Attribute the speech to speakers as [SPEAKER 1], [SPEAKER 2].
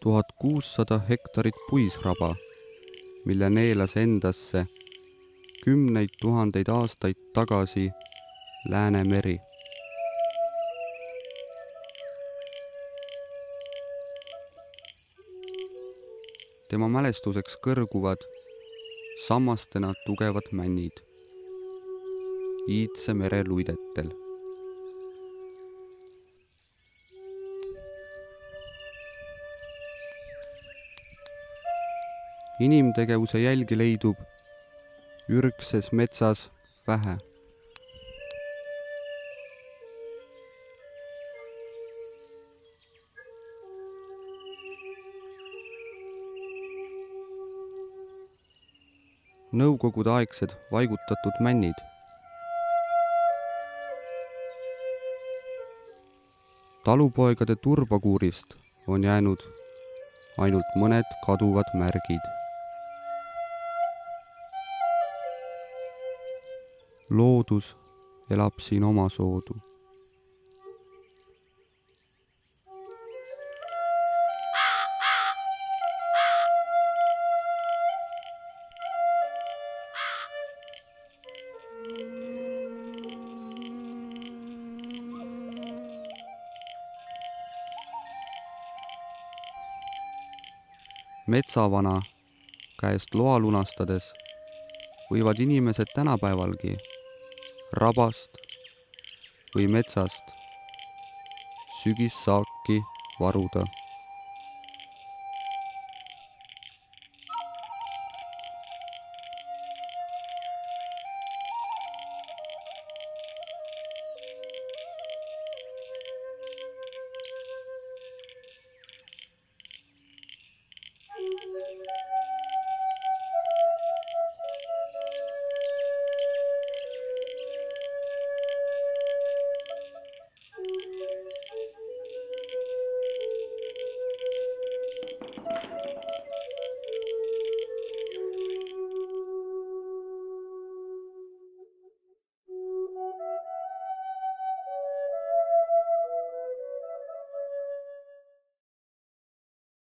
[SPEAKER 1] 1600 hektarit puisraba, mille neelas endasse 10 000 aastaid tagasi Läänemeri. Tema mälestuseks kõrguvad sammastena tugevad männid Iidse mere luidetel. Inimtegevuse jälgi leidub ürgses metsas vähe. Nõukogudeaegsed vaigutatud männid. Talupoegade turbakuurist on jäänud ainult mõned kaduvad märgid. Loodus elab siin omasoodu. Metsavana käest loa lunastades võivad inimesed tänapäevalgi rabast või metsast sügissaaki varuda.